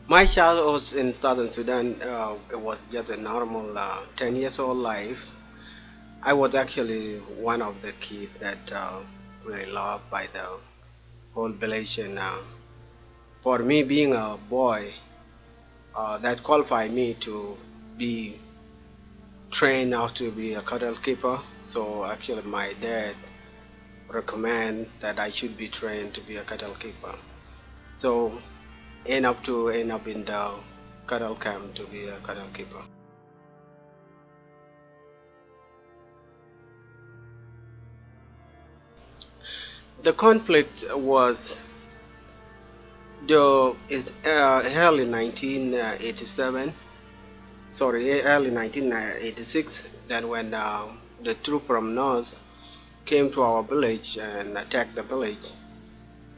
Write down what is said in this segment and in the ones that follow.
My childhood in southern Sudan, it was just a normal 10 years old life. I was actually one of the kids that really loved by the whole village. And for me, being a boy, that qualified me to be trained how to be a cattle keeper. So actually, my dad recommend that I should be trained to be a cattle keeper. So end up in the cattle camp to be a cattle keeper. The conflict was early 1987, sorry, early 1986, that when the troop from North came to our village and attacked the village.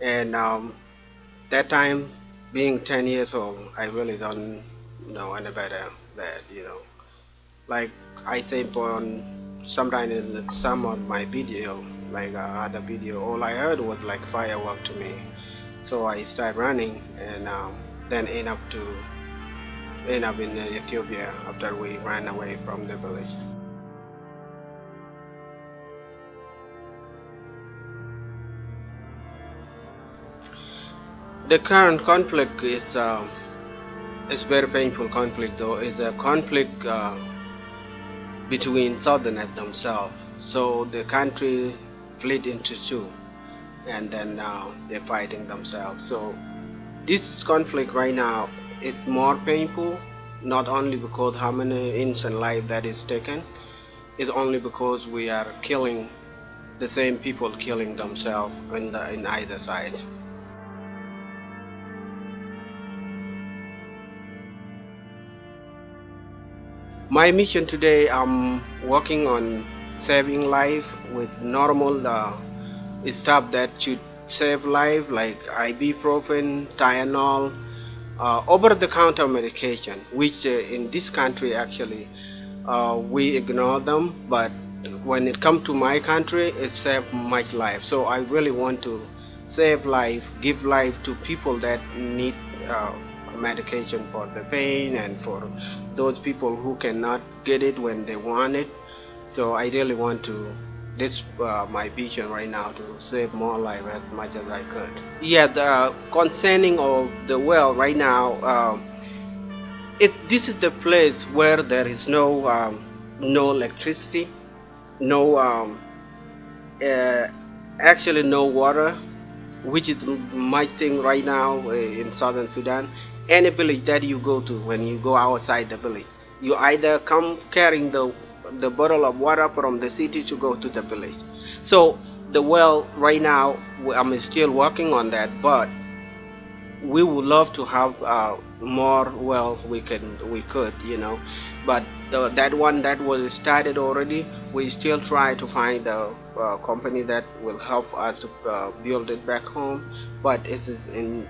And that time, being 10 years old, I really don't know any better that, like I say on sometime in some of my video, like other video, all I heard was like firework to me. So I started running and then end up in Ethiopia after we ran away from the village. The current conflict is very painful conflict, though. It's a conflict between Southerners themselves. So the country split into two, and then they're fighting themselves. So this conflict right now is more painful, not only because how many innocent life that is taken, it's only because we are killing the same people killing themselves in either side. My mission today, I'm working on saving life with normal stuff that should save life, like ibuprofen, Tylenol, over-the-counter medication, which in this country actually we ignore them, but when it comes to my country, it saves much life. So I really want to save life, give life to people that need medication for the pain and for those people who cannot get it when they want it. So I really want to, this my vision right now, to save more life as much as I could. Yeah, the concerning of the well right now, this is the place where there is no electricity, no actually no water, which is my thing right now in southern Sudan. Any village that you go to, when you go outside the village, you either come carrying the bottle of water from the city to go to the village. So the well right now, I'm still working on that, but we would love to have more wells we could, but that one that was started already, we still try to find a company that will help us to build it back home, but it is in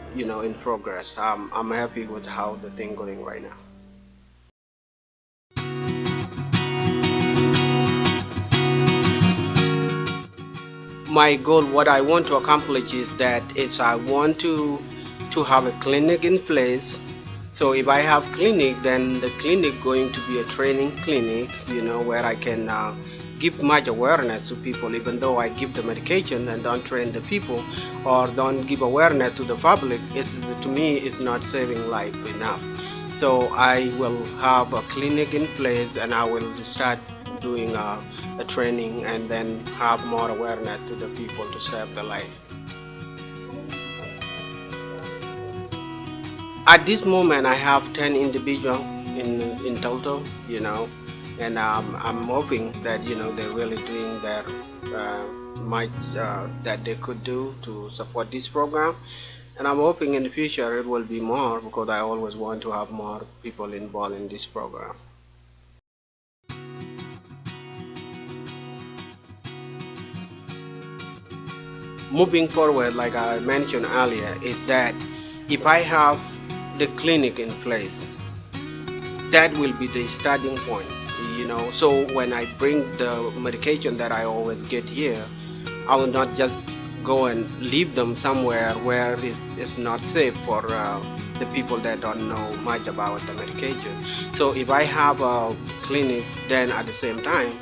progress. I'm happy with how the thing going right now. My goal, what I want to accomplish is that I want to have a clinic in place. So if I have clinic, then the clinic going to be a training clinic, where I can give much awareness to people, even though I give the medication and don't train the people or don't give awareness to the public. To me, it's not saving life enough. So I will have a clinic in place, and I will start doing a training and then have more awareness to the people to save the life. At this moment, I have 10 individuals in total, and I'm hoping that they're really doing their much that they could do to support this program, and I'm hoping in the future it will be more, because I always want to have more people involved in this program. Moving forward, like I mentioned earlier, is that if I have the clinic in place, that will be the starting point, So when I bring the medication that I always get here, I will not just go and leave them somewhere where it's not safe for the people that don't know much about the medication. So if I have a clinic, then at the same time,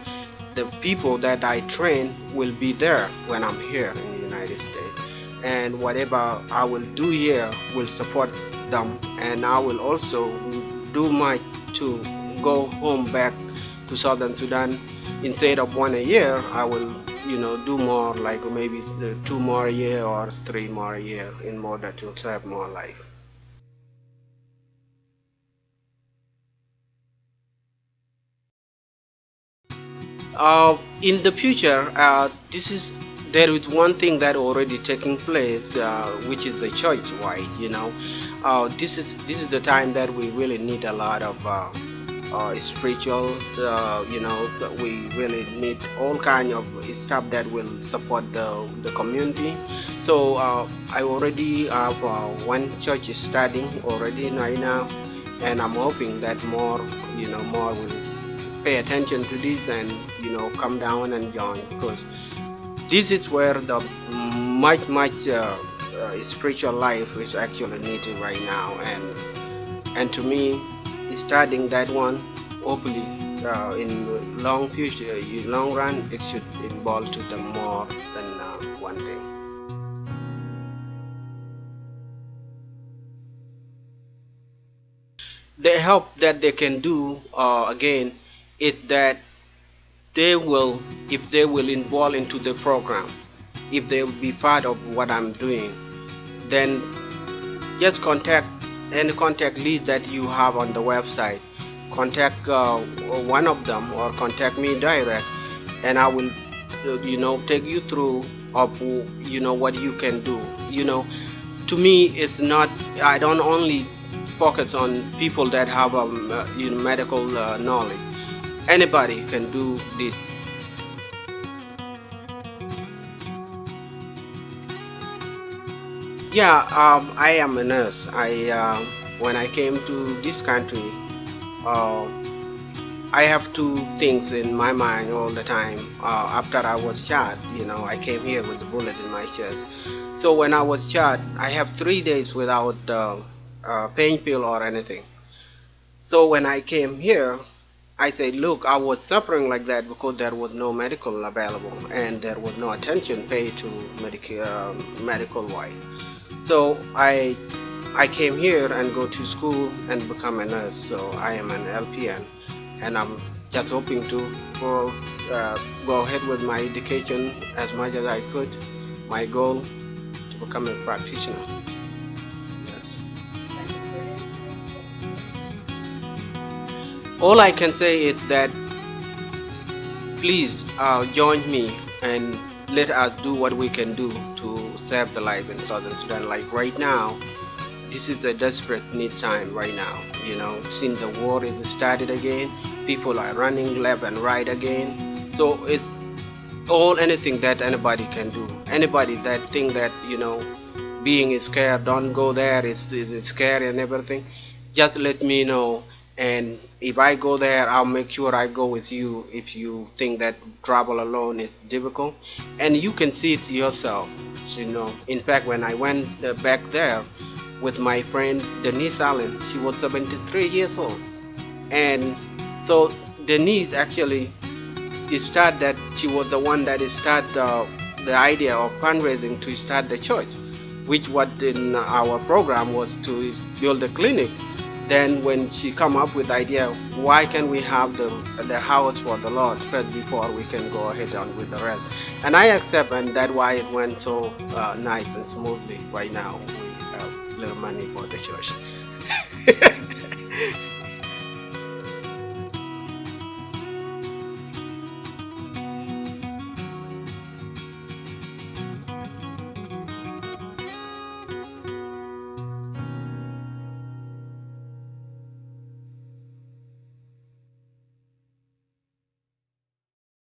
the people that I train will be there when I'm here in the United States. And whatever I will do here will support them, and I will also do my to go home back to Southern Sudan. Instead of 1 a year, I will do more, like maybe 2 more a year or 3 more a year, in order to serve more life. In the future, there is one thing that already taking place, which is the church wide. This is the time that we really need a lot of spiritual. We really need all kind of stuff that will support the community. So I already have one church starting already right now, and I'm hoping that more will pay attention to this and come down and join, because this is where the much spiritual life is actually needed right now. And to me, starting that one, hopefully in long run, it should involve to them more than one thing. The help that they can do, again, is that if they will involve into the program, if they will be part of what I'm doing, then just contact any contact lead that you have on the website. Contact one of them or contact me direct, and I will take you through of what you can do. To me, it's not, I don't only focus on people that have medical knowledge. Anybody can do this. Yeah, I am a nurse. When I came to this country, uh, I have two things in my mind all the time. After I was shot, I came here with a bullet in my chest. So when I was shot, I have 3 days without pain pill or anything. So when I came here, I said, look, I was suffering like that because there was no medical available and there was no attention paid to medical wise. So I came here and go to school and become a nurse. So I am an LPN, and I'm just hoping to go ahead with my education as much as I could. My goal to become a practitioner. Yes. All I can say is that please join me and let us do what we can do to save the life in Southern Sudan. Like right now, this is a desperate need time right now. Since the war is started again, people are running left and right again. So it's anything that anybody can do. Anybody that think that being scared, don't go there, is scary and everything, just let me know. And if I go there, I'll make sure I go with you if you think that travel alone is difficult. And you can see it yourself. In fact, when I went back there with my friend Denise Allen, she was 73 years old. And so Denise actually she was the one that started the idea of fundraising to start the church, which what in our program was to build a clinic. Then when she come up with the idea, why can we have the house for the Lord first before we can go ahead on with the rest? And I accept, and that's why it went so nice and smoothly. Right now we have little money for the church.